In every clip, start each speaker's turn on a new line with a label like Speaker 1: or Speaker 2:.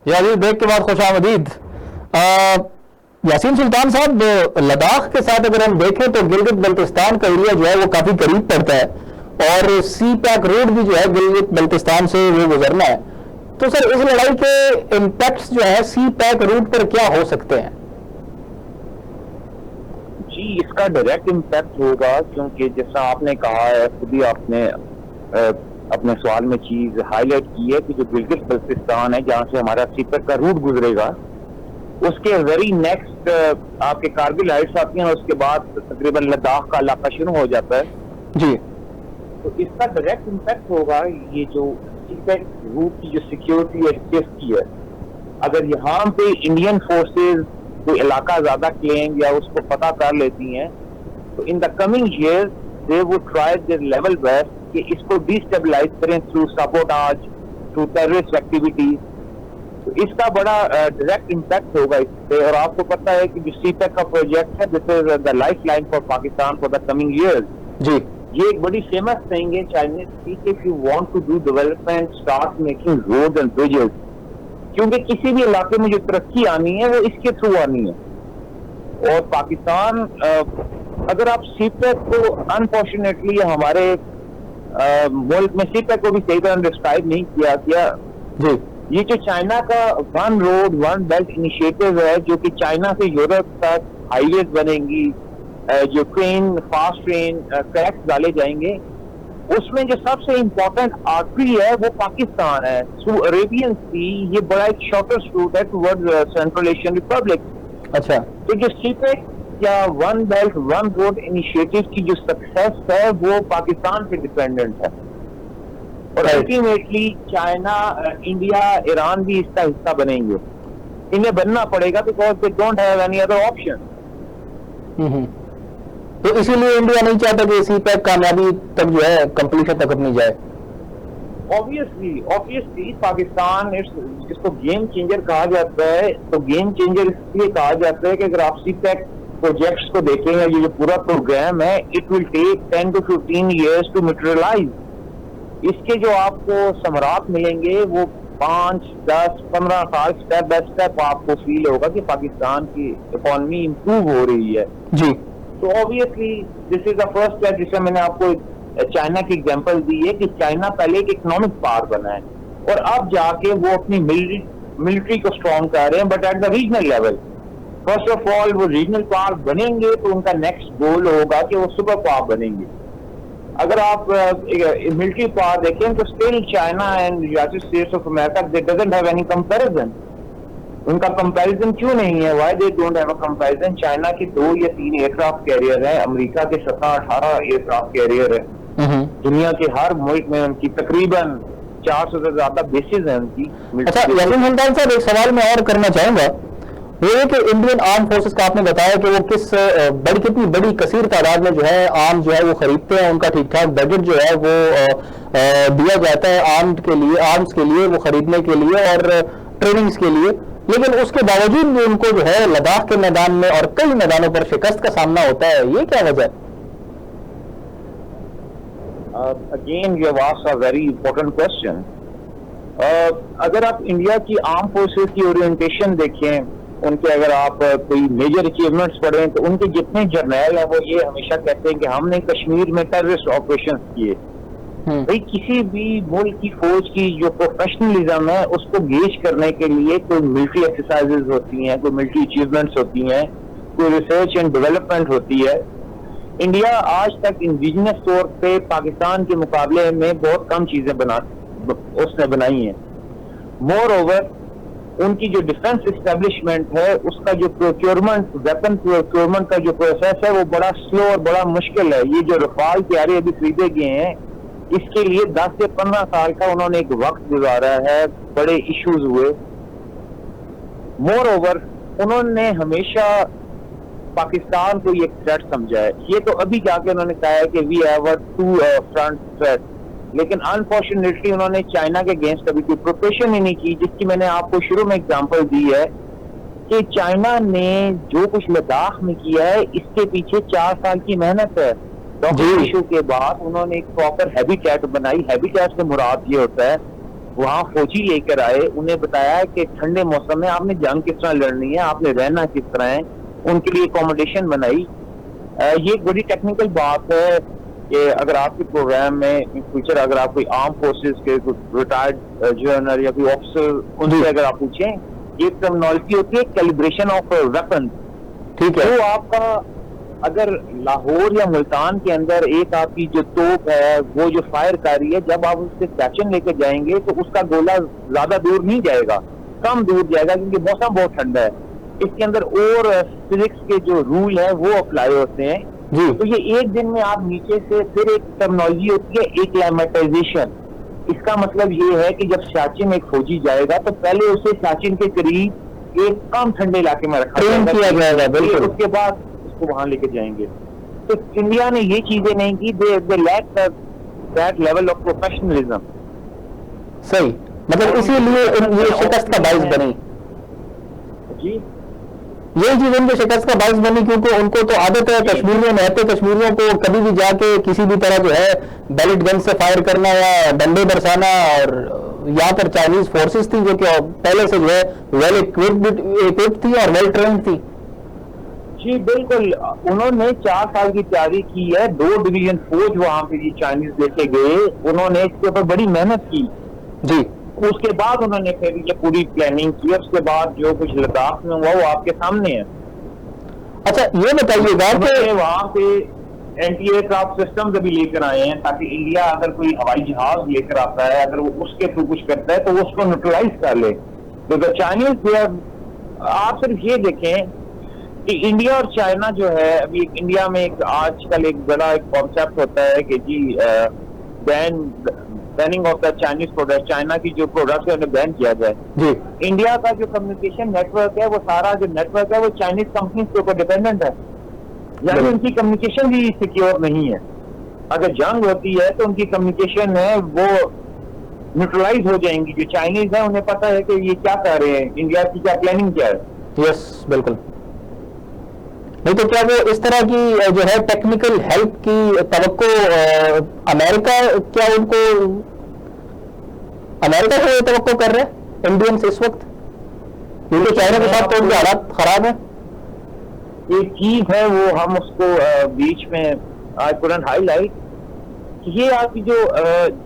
Speaker 1: Yasin break के बाद खुशामदीद। यासीन सुल्तान साहब, लद्दाख के साथ अगर हम देखें तो गिलगित बल्तिस्तान का एरिया जो है वो काफी करीब पड़ता है और सी पैक रोड भी जो है गिलगित बल्तिस्तान से वो गुजरना है। तो सर इस लड़ाई के इम्पैक्ट्स जो है सी पैक रूट पर क्या हो सकते हैं?
Speaker 2: जी, इसका डायरेक्ट इम्पैक्ट होगा क्योंकि जैसा आपने कहा है, खुद ही आपने अपने सवाल में चीज हाईलाइट की है कि जो गिलगित बल्तिस्तान है जहां से हमारा सीपेक का रूट गुजरेगा, उसके वेरी नेक्स्ट आपके कारगिल हाइट्स आती हैं और उसके बाद तकरीबन लद्दाख का इलाका शुरू हो जाता है
Speaker 1: जी।
Speaker 2: तो इसका डायरेक्ट इम्पैक्ट होगा ये जो सीपेक रूट की जो सिक्योरिटी है, सेफ्टी है। अगर यहाँ पे इंडियन फोर्सेज कोई इलाका ज्यादा क्लेम या उसको पता कर लेती हैं तो in the coming years they would try their level best कि इसको डिस्टेबलाइज करें थ्रू सपोर्टाज, थ्रू टेररिस्ट एक्टिविटीज। तो इसका बड़ा डायरेक्ट इम्पैक्ट होगा इससे। और आपको पता है कि जो सीपेक का प्रोजेक्ट है, this is the life line for Pakistan for the coming years
Speaker 1: जी।
Speaker 2: ये एक बड़ी फेमस थिंग है चाइनीज की, if you want to do development start making road and bridges, क्योंकि किसी भी इलाके में जो तरक्की आनी है वो इसके थ्रू आनी है। और पाकिस्तान अगर आप सीपेक को अनफॉर्चुनेटली हमारे मुल्क में सीपेक को भी सही तरह डिस्क्राइब नहीं किया गया
Speaker 1: जी।
Speaker 2: ये जो चाइना का one road one belt initiative है, जो कि चाइना से यूरोप तक हाईवेज बनेंगी, जो ट्रेन फास्ट ट्रेन ट्रैक्स डाले जाएंगे, उसमें जो सबसे इम्पोर्टेंट आर्टरी है वो पाकिस्तान है थ्रू अरेबियन सी। ये बड़ा एक शॉर्टेस्ट रूट है टुवर्ड सेंट्रल एशियन रिपब्लिक।
Speaker 1: अच्छा।
Speaker 2: तो जो सीपेक या one belt one road initiative की जो सक्सेस है वो पाकिस्तान पे डिपेंडेंट है और अल्टीमेटली चाइना, इंडिया, ईरान भी इसका हिस्सा बनेंगे। इन्हें बनना पड़ेगा because they don't have any other option.
Speaker 1: तो इसीलिए इंडिया नहीं चाहता कि सी पैक कामयाबी तक जो है कंप्लीशन तक अपनी जाए।
Speaker 2: ऑब्वियसली पाकिस्तान इसको गेम चेंजर कहा जाता है। तो गेम चेंजर इसलिए कहा जाता है कि अगर आप सी पैक प्रोजेक्ट्स को देखेंगे, ये जो पूरा प्रोग्राम है, it will take 10 to 15 years to materialise. इसके जो आपको समरात मिलेंगे वो 5, 10, 15 साल स्टेप बाय स्टेप आपको फील होगा कि पाकिस्तान की इकोनॉमी इंप्रूव हो रही है
Speaker 1: जी।
Speaker 2: तो obviously this is the first step. जिससे मैंने आपको चाइना की एग्जांपल दी है कि चाइना पहले एक इकोनॉमिक पावर बना है और अब जाके वो अपनी मिलिट्री को स्ट्रॉन्ग कर रहे हैं, but at the regional level. First of all वो रीजनल पावर बनेंगे तो उनका नेक्स्ट गोल होगा कि वो सुपर पावर बनेंगे। अगर आप मिलिट्री पावर देखें तो still China and United states of America they doesn't have any comparison. उनका कंपैरिजन क्यों नहीं है? Why they don't have a comparison? China के 2 या 3 एयरक्राफ्ट कैरियर है, अमेरिका के 17-18 एयरक्राफ्ट कैरियर है। दुनिया के हर मुल्क में उनकी तकरीबन 400 से ज्यादा बेसिस है उनकी।
Speaker 1: अच्छा यासीन सुल्तान साहब, एक सवाल मैं और करना चाहूंगा, वो ये कि इंडियन आर्म फोर्सेस का आपने बताया कि वो कितनी बड़ी कसीर तादाद में जो है आर्म जो है वो खरीदते हैं, उनका ठीक ठाक बजट जो है वो दिया जाता है आर्म्स के लिए वो खरीदने के लिए और ट्रेनिंग्स के लिए, लेकिन उसके बावजूद भी उनको जो है लद्दाख के मैदान में और कई मैदानों पर शिकस्त का सामना होता है। ये क्या वजह है?
Speaker 2: Again you have asked a very important question. अगर आप इंडिया की आर्म फोर्सेस की ओरिएंटेशन देखें, उनके अगर आप कोई मेजर अचीवमेंट्स पढ़ें तो उनके जितने जर्नैल हैं वो ये हमेशा कहते हैं कि हमने कश्मीर में टेररिस्ट ऑपरेशन किए। भाई किसी भी मुल्क की फौज की जो प्रोफेशनलिज्म है उसको गेज करने के लिए कोई मिलिट्री एक्सरसाइजेज होती हैं, कोई मिलिट्री अचीवमेंट्स होती हैं, कोई रिसर्च एंड डेवलपमेंट होती है। इंडिया आज तक इंडिजिनस तौर पे पाकिस्तान के मुकाबले में बहुत कम चीजें उसने बनाई हैं। मोर ओवर उनकी जो डिफेंस एस्टेब्लिशमेंट है उसका जो प्रोक्योरमेंट, वेपन प्रोक्योरमेंट का जो प्रोसेस है वो बड़ा स्लो और बड़ा मुश्किल है। ये जो रफाल तैयारी अभी खरीदे गए हैं इसके लिए 10 से 15 साल का उन्होंने एक वक्त गुजारा है, बड़े इश्यूज हुए। मोर ओवर उन्होंने हमेशा पाकिस्तान को ये थ्रेट समझा है। ये तो अभी जाके उन्होंने कहा है कि we have a two front threat, लेकिन अनफॉर्चुनेटली उन्होंने चाइना के अगेंस्ट कभी कोई प्रिपरेशन ही नहीं की, जिसकी मैंने आपको शुरू में एग्जांपल दी है कि चाइना ने जो कुछ लद्दाख में किया है इसके पीछे 4 साल की मेहनत है। डॉक्टर इशू के बाद उन्होंने एक प्रॉपर हैबिटेट बनाई। हैबिटेट से मुराद ये होता है वहाँ फौजी लेकर आए, उन्हें बताया कि ठंडे मौसम में आपने जंग किस तरह लड़नी है, आपने रहना किस तरह है, उनके लिए अकोमोडेशन बनाई। ये एक बड़ी टेक्निकल बात है कि अगर आपके प्रोग्राम में इन फ्यूचर अगर आप कोई आर्म फोर्सेस के रिटायर्ड जनरल या कोई ऑफिसर उनसे अगर आप पूछें, ये टर्मिनोलॉजी होती है कैलिब्रेशन ऑफ वेपन।
Speaker 1: ठीक है।
Speaker 2: तो आपका अगर लाहौर या मुल्तान के अंदर एक आपकी जो तोप है वो जो फायर कर रही है, जब आप उससे सेक्शन लेकर जाएंगे तो उसका गोला ज्यादा दूर नहीं जाएगा, कम दूर जाएगा, क्योंकि मौसम बहुत ठंडा है। इसके अंदर और फिजिक्स के जो रूल है वो अप्लाई होते हैं
Speaker 1: जी।
Speaker 2: तो ये एक दिन में आप नीचे से फिर एक टर्मिनोलॉजी होती है एक्लेमेटाइजेशन। इसका मतलब ये है कि जब सियाचिन एक फौजी जाएगा तो पहले उसे सियाचिन के करीब एक कम ठंडे इलाके में रखा
Speaker 1: जाएगा, बिल्कुल।
Speaker 2: उसके बाद उसको वहां लेके जाएंगे। तो इंडिया ने ये चीजें नहीं की, they lack that level of professionalism.
Speaker 1: सही, मतलब इसीलिए ये शिकस्त का बाइस बनी
Speaker 2: जी।
Speaker 1: ये चीज उनके शिकस्त का बाइस बनी, क्योंकि उनको तो आदत है कश्मीरियों में रहते कश्मीरियों को कभी भी जाके किसी भी तरह जो है बैलेट गन से फायर करना या डंडे बरसाना। और यहाँ पर चाइनीज फोर्सेस थी जो कि पहले से जो है वेल इक्विप्ड थी और वेल ट्रेन्ड थी।
Speaker 2: जी बिल्कुल, उन्होंने 4 साल की तैयारी की है, 2 डिवीजन फौज वहां पे ये चाइनीज लेके गए, उन्होंने इसके ऊपर बड़ी मेहनत की
Speaker 1: जी।
Speaker 2: उसके बाद उन्होंने फिर ये पूरी प्लानिंग की। उसके बाद जो कुछ लद्दाख में हुआ वो आपके सामने है।
Speaker 1: अच्छा ये बताइएगा कि
Speaker 2: वहां पे एंटी एयरक्राफ्ट सिस्टम भी लेकर आए हैं, ताकि इंडिया अगर कोई हवाई जहाज लेकर आता है, अगर वो उसके थ्रू कुछ करता है तो वो उसको न्यूट्रलाइज कर ले। तो चाइनीज, आप सिर्फ ये देखें कि इंडिया और चाइना जो है, अभी इंडिया में एक आजकल एक बड़ा एक कॉन्सेप्ट होता है कि जी banning of the Chinese product, China की जो प्रोडक्ट्स है उन्हें बैन किया जाए जी। इंडिया का जो कम्युनिकेशन नेटवर्क है वो सारा जो नेटवर्क है वो चाइनीज कंपनीज के ऊपर डिपेंडेंट है, यानी उनकी कम्युनिकेशन भी सिक्योर नहीं है। अगर जंग होती है तो उनकी कम्युनिकेशन है वो न्यूट्रलाइज हो जाएंगी। जो चाइनीज है उन्हें पता है कि ये क्या कर रहे हैं, इंडिया की क्या प्लानिंग क्या है।
Speaker 1: यस बिल्कुल। नहीं तो क्या वो इस तरह की जो है टेक्निकल हेल्प की तवक्को अमेरिका, क्या उनको अमेरिका से तवक्को कर रहे हैं इंडियंस इस वक्त, क्योंकि चाइना के साथ तो उनके हालात खराब है।
Speaker 2: एक चीज है वो हम उसको बीच में आई कुडंट हाईलाइट, ये आपकी जो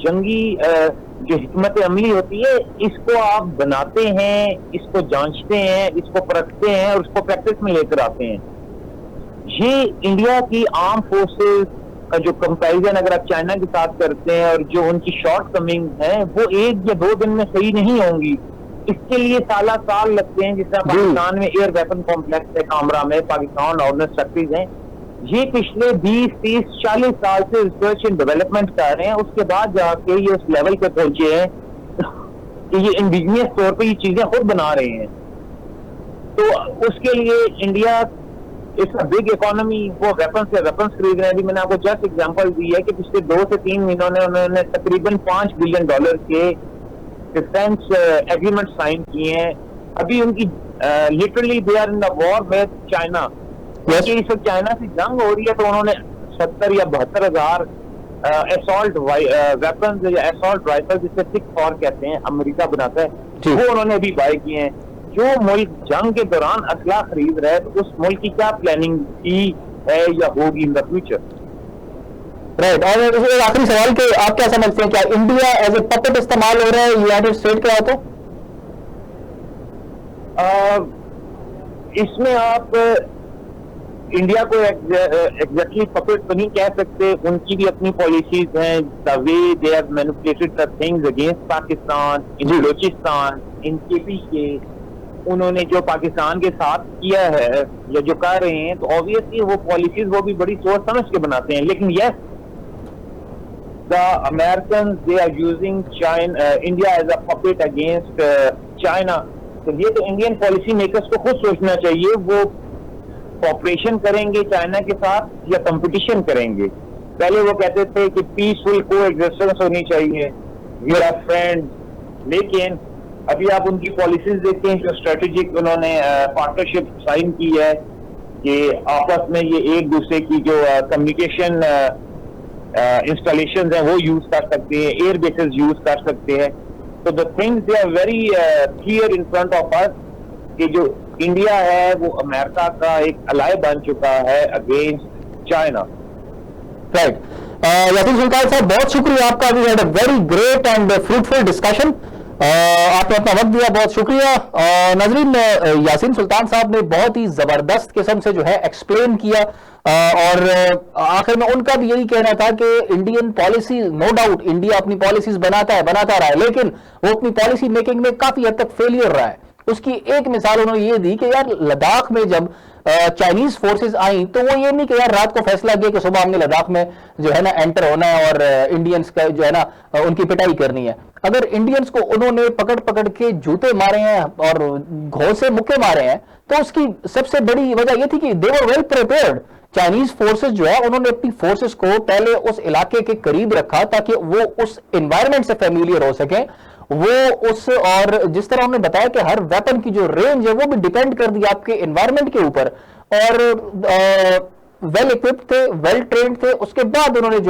Speaker 2: जंगी जो हिकमत अमली होती है, इसको आप बनाते हैं, इसको जांचते हैं, इसको परखते हैं और उसको प्रैक्टिस में लेकर आते हैं। ये इंडिया की आर्म फोर्सेस का जो कंपैरिजन अगर आप चाइना के साथ करते हैं और जो उनकी शॉर्ट कमिंग है वो 1 या 2 दिन में सही नहीं होंगी, इसके लिए साल लगते हैं। जिस तरह पाकिस्तान में एयर वेपन कॉम्प्लेक्स है कामरा में, पाकिस्तान ऑर्डिनेंस फैक्ट्रीज हैं, ये पिछले 20, 30, 40 साल से रिसर्च एंड डेवलपमेंट कर रहे हैं, उसके बाद जाके ये उस लेवल पे पहुंचे हैं कि ये इंडिजिनियस तौर पे ये चीजें खुद बना रहे हैं। तो उसके लिए India it's a big economy, वो वेपन्स खरीद रहे हैं। अभी मैंने आपको जस्ट एग्जांपल दी है कि पिछले 2 से 3 महीनों में उन्होंने तकरीबन $5 बिलियन के डिफेंस एग्रीमेंट साइन किए हैं। अभी उनकी literally they are in the war with China. इस वक्त चाइना से जंग हो रही है तो उन्होंने 70 या 72 हजार असॉल्ट वेपन्स या असॉल्ट राइफल, जिसे 6 कहते हैं, अमेरिका बनाता है, वो उन्होंने अभी बाय किए हैं। जो मुल्क जंग के दौरान असला खरीद रहा है तो उस मुल्क की क्या प्लानिंग की है या होगी इन द फ्यूचर।
Speaker 1: राइट। और एक आखिरी सवाल कि आप क्या समझते हैं, क्या इंडिया एज ए पपेट इस्तेमाल हो रहा है यूनाइटेड स्टेट के हाथों?
Speaker 2: इसमें आप इंडिया को एग्जैक्टली पपेट तो नहीं कह सकते, उनकी भी अपनी पॉलिसीज हैं। The way they have manipulated the things against Pakistan in Balochistan, in KPK, उन्होंने जो पाकिस्तान के साथ किया है या जो कर रहे हैं, तो ऑब्वियसली वो पॉलिसीज वो भी बड़ी सोच समझ के बनाते हैं। लेकिन yes, the American they are using India as a puppet against China. तो ये तो इंडियन पॉलिसी मेकर्स को खुद सोचना चाहिए, वो कॉपरेशन करेंगे चाइना के साथ या कंपटीशन करेंगे। पहले वो कहते थे कि पीसफुल कोएग्जिस्टेंस होनी चाहिए, वी आर फ्रेंड्स, लेकिन अभी आप उनकी पॉलिसीज देखते हैं, जो स्ट्रेटेजिक उन्होंने पार्टनरशिप साइन की है कि आपस में ये एक दूसरे की जो कम्युनिकेशन इंस्टॉलेशंस हैं वो यूज कर सकते हैं, एयर बेसेस यूज कर सकते हैं। तो the things they are very clear in front of us कि जो इंडिया है वो अमेरिका का एक अलाय बन चुका है against China.
Speaker 1: Right, Yasin Sultan साहब बहुत शुक्रिया आपका, we had a very great and fruitful discussion. आपने अपना वक्त दिया, बहुत शुक्रिया। नाजरीन, यासीन सुल्तान साहब ने बहुत ही जबरदस्त किस्म से जो है एक्सप्लेन किया, और आखिर में उनका भी यही कहना था कि Indian policy, no doubt India अपनी पॉलिसीज बनाता रहा है, लेकिन वो अपनी पॉलिसी मेकिंग में काफी हद तक फेलियर रहा है। उसकी एक मिसाल उन्होंने ये दी कि यार लद्दाख में जब चाइनीज फोर्सेस आई तो वो ये नहीं कि यार रात को फैसला किया कि सुबह हमने लद्दाख में जो है ना एंटर होना है और इंडियंस का जो है ना उनकी पिटाई करनी है। अगर इंडियंस को उन्होंने पकड़ पकड़ के जूते मारे हैं और घोंसे मुक्के मारे हैं, तो उसकी सबसे बड़ी वजह यह थी कि they were well prepared. Chinese forces जो है उन्होंने अपनी फोर्सेस को पहले उस इलाके के करीब रखा ताकि वो उस एनवायरमेंट से फेमिलियर हो सके, वो उस, और जिस तरह उन्होंने बताया कि हर वेपन की जो रेंज है वो भी डिपेंड कर दी आपके एनवायरमेंट के ऊपर, और वेल इक्विप्ड थे, वेल ट्रेन्ड थे। उसके बाद उन्होंने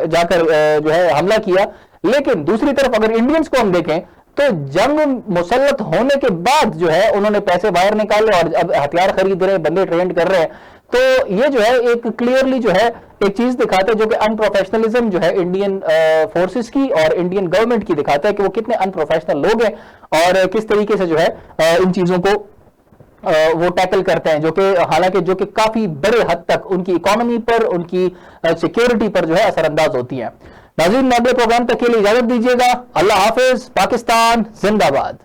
Speaker 1: जाकर जो है हमला किया। लेकिन दूसरी तरफ अगर इंडियंस को हम देखें तो जंग मुसल्लत होने के बाद जो है उन्होंने पैसे बाहर निकाले और अब हथियार खरीद रहे हैं, बंदे ट्रेंड कर रहे हैं। तो ये जो है एक क्लियरली जो है एक चीज दिखाता है जो कि अनप्रोफेशनलिज्म जो है इंडियन फोर्सेस की और इंडियन गवर्नमेंट की दिखाता है कि वो कितने अनप्रोफेशनल लोग हैं और किस तरीके से जो है इन चीजों को वो टैकल करते हैं, जो कि हालांकि जो कि काफी बड़े हद तक उनकी इकोनॉमी पर, उनकी सिक्योरिटी पर जो है असरअंदाज होती है। नाज़रीन, अगले प्रोग्राम तक के लिए इजाजत दीजिएगा। अल्लाह हाफिज। पाकिस्तान जिंदाबाद।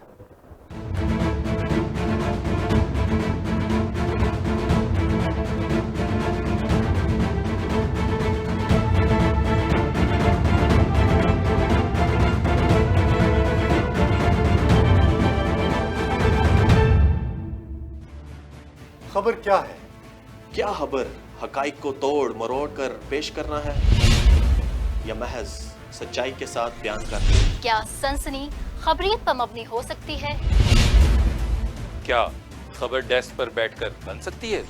Speaker 3: खबर क्या है?
Speaker 4: क्या खबर हकाइक को तोड़ मरोड़ कर पेश करना है या महज सच्चाई के साथ बयान करना है?
Speaker 5: क्या सनसनी खबरियत पर मबनी हो सकती है?
Speaker 6: क्या खबर डेस्क पर बैठकर बन सकती है?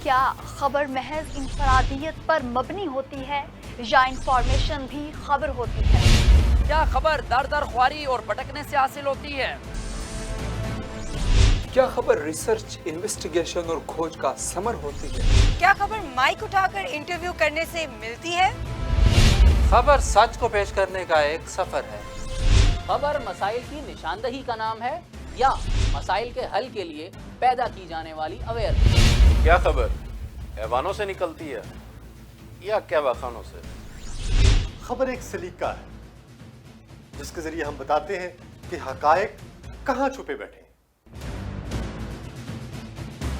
Speaker 5: क्या खबर महज इंफरादियत पर मबनी होती है या इंफॉर्मेशन भी खबर होती है?
Speaker 7: क्या खबर दर दर ख्वारी और भटकने से हासिल होती है?
Speaker 8: क्या खबर रिसर्च, इन्वेस्टिगेशन और खोज का समर होती है?
Speaker 9: क्या खबर माइक उठाकर इंटरव्यू करने से मिलती है?
Speaker 10: खबर सच को पेश करने का एक सफर है।
Speaker 11: खबर मसाइल की निशानदही का नाम है या मसाइल के हल के लिए पैदा की जाने वाली अवेयरनेस?
Speaker 6: क्या खबर हैवानों से निकलती है या कहवाखानों से?
Speaker 3: खबर एक सलीका है जिसके जरिए हम बताते हैं कि हकायक कहाँ छुपे बैठे हैं।